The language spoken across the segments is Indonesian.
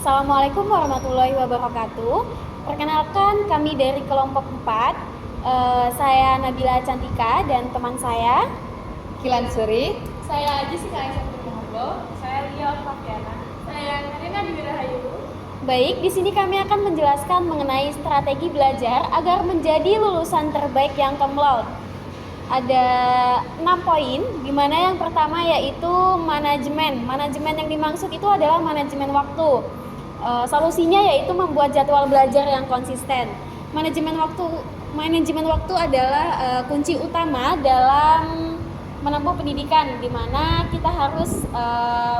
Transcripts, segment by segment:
Assalamualaikum warahmatullahi wabarakatuh. Perkenalkan kami dari kelompok 4. Saya Nabila Cantika dan teman saya Kilan Suri. Saya Jessica Aisyah Purnomo. Saya Lia Octaviana. Saya Karina Dwi Rahayu. Baik, di sini kami akan menjelaskan mengenai strategi belajar agar menjadi lulusan terbaik yang cum laude. Ada 6 poin, di mana yang pertama yaitu manajemen. Manajemen yang dimaksud itu adalah manajemen waktu. Solusinya yaitu membuat jadwal belajar yang konsisten. Manajemen waktu adalah kunci utama dalam menempuh pendidikan, di mana kita harus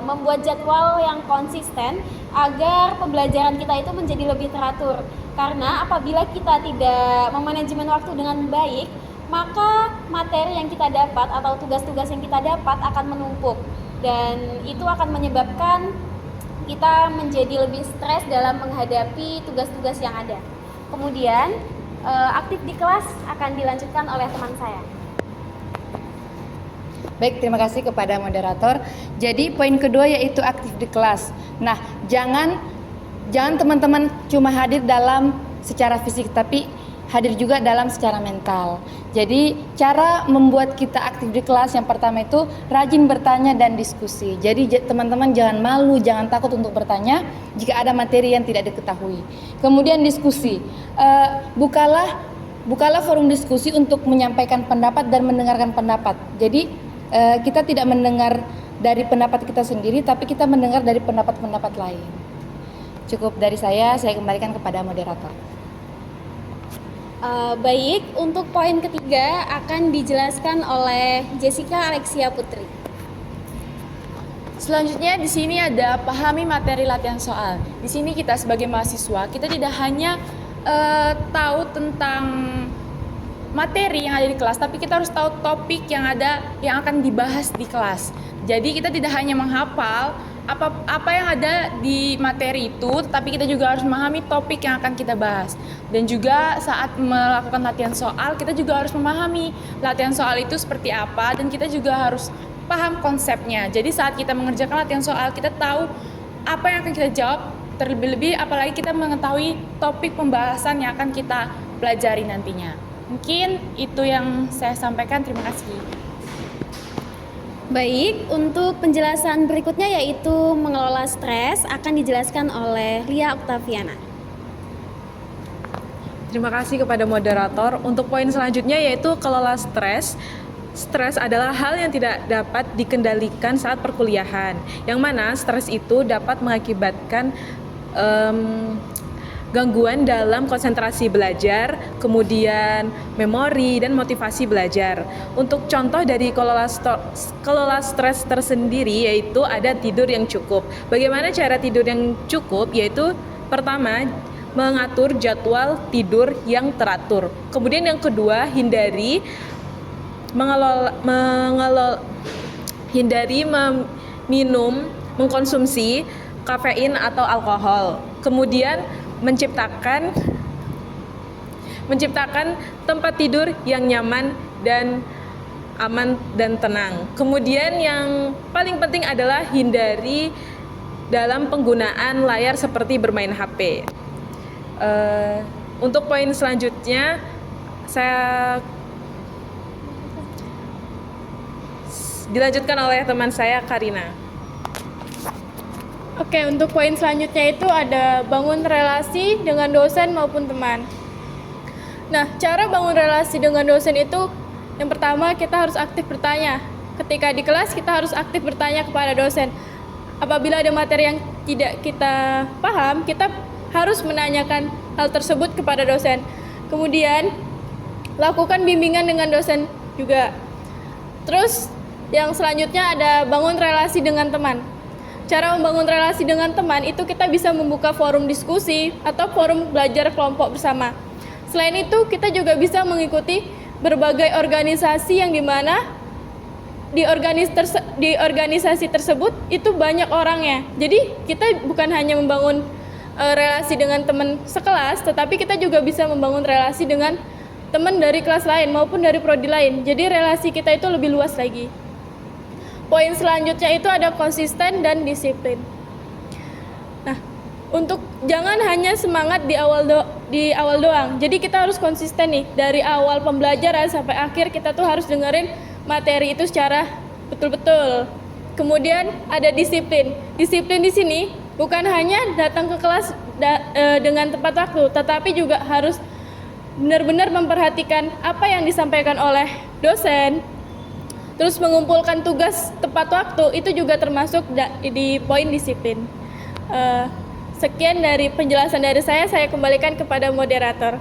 membuat jadwal yang konsisten agar pembelajaran kita itu menjadi lebih teratur. Karena apabila kita tidak memanajemen waktu dengan baik, maka materi yang kita dapat atau tugas-tugas yang kita dapat akan menumpuk, dan itu akan menyebabkan kita menjadi lebih stres dalam menghadapi tugas-tugas yang ada. Kemudian aktif di kelas akan dilanjutkan oleh teman saya. Baik, terima kasih kepada moderator. Jadi poin kedua yaitu aktif di kelas. Nah, jangan teman-teman cuma hadir dalam secara fisik, tapi hadir juga dalam secara mental. Jadi cara membuat kita aktif di kelas yang pertama itu rajin bertanya dan diskusi. Jadi teman-teman jangan malu, jangan takut untuk bertanya jika ada materi yang tidak diketahui. Kemudian diskusi, bukalah forum diskusi untuk menyampaikan pendapat dan mendengarkan pendapat. Jadi kita tidak mendengar dari pendapat kita sendiri, tapi kita mendengar dari pendapat-pendapat lain. Cukup dari saya kembalikan kepada moderator. Baik, untuk poin ketiga akan dijelaskan oleh Jessica Alexia Putri. Selanjutnya di sini ada pahami materi latihan soal. Di sini kita sebagai mahasiswa, kita tidak hanya tahu tentang materi yang ada di kelas, tapi kita harus tahu topik yang akan dibahas di kelas. Jadi kita tidak hanya menghafal apa yang ada di materi itu, tapi kita juga harus memahami topik yang akan kita bahas. Dan juga saat melakukan latihan soal, kita juga harus memahami latihan soal itu seperti apa, dan kita juga harus paham konsepnya. Jadi saat kita mengerjakan latihan soal, kita tahu apa yang akan kita jawab, terlebih-lebih apalagi kita mengetahui topik pembahasan yang akan kita pelajari nantinya. Mungkin itu yang saya sampaikan, terima kasih. Baik, untuk penjelasan berikutnya yaitu mengelola stres akan dijelaskan oleh Lia Octaviana. Terima kasih kepada moderator. Untuk poin selanjutnya yaitu kelola stres. Stres adalah hal yang tidak dapat dikendalikan saat perkuliahan, yang mana stres itu dapat mengakibatkan gangguan dalam konsentrasi belajar, kemudian memori dan motivasi belajar. Untuk contoh dari kelola stres tersendiri yaitu ada tidur yang cukup. Bagaimana cara tidur yang cukup? Yaitu pertama, mengatur jadwal tidur yang teratur. Kemudian yang kedua, hindari mengkonsumsi kafein atau alkohol. Kemudian menciptakan tempat tidur yang nyaman dan aman dan tenang. Kemudian yang paling penting adalah hindari dalam penggunaan layar seperti bermain HP. Untuk poin selanjutnya saya dilanjutkan oleh teman saya Karina. Oke, untuk poin selanjutnya itu ada bangun relasi dengan dosen maupun teman. Nah, cara bangun relasi dengan dosen itu yang pertama kita harus aktif bertanya. Ketika di kelas kita harus aktif bertanya kepada dosen. Apabila ada materi yang tidak kita paham, kita harus menanyakan hal tersebut kepada dosen. Kemudian lakukan bimbingan dengan dosen juga. Terus yang selanjutnya ada bangun relasi dengan teman. Cara membangun relasi dengan teman itu kita bisa membuka forum diskusi atau forum belajar kelompok bersama. Selain itu kita juga bisa mengikuti berbagai organisasi yang dimana di organisasi tersebut itu banyak orangnya. Jadi kita bukan hanya membangun relasi dengan teman sekelas, tetapi kita juga bisa membangun relasi dengan teman dari kelas lain maupun dari prodi lain. Jadi relasi kita itu lebih luas lagi. Poin selanjutnya itu ada konsisten dan disiplin. Nah, untuk jangan hanya semangat di awal doang. Jadi kita harus konsisten nih dari awal pembelajaran sampai akhir kita tuh harus dengerin materi itu secara betul-betul. Kemudian ada disiplin. Disiplin di sini bukan hanya datang ke kelas dengan tepat waktu, tetapi juga harus benar-benar memperhatikan apa yang disampaikan oleh dosen. Terus mengumpulkan tugas tepat waktu itu juga termasuk di poin disiplin. Sekian dari penjelasan dari saya kembalikan kepada moderator.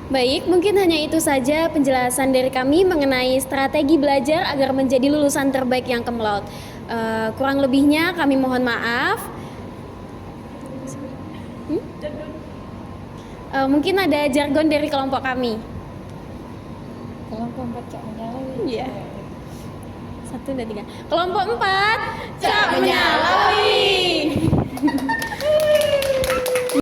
Baik, mungkin hanya itu saja penjelasan dari kami mengenai strategi belajar agar menjadi lulusan terbaik yang kumlaut. Kurang lebihnya kami mohon maaf. Mungkin ada jargon dari kelompok kami. Kelompok 4 Cak Menyala. Iya. 1, 2, 3. Kelompok 4 Cak Menyala.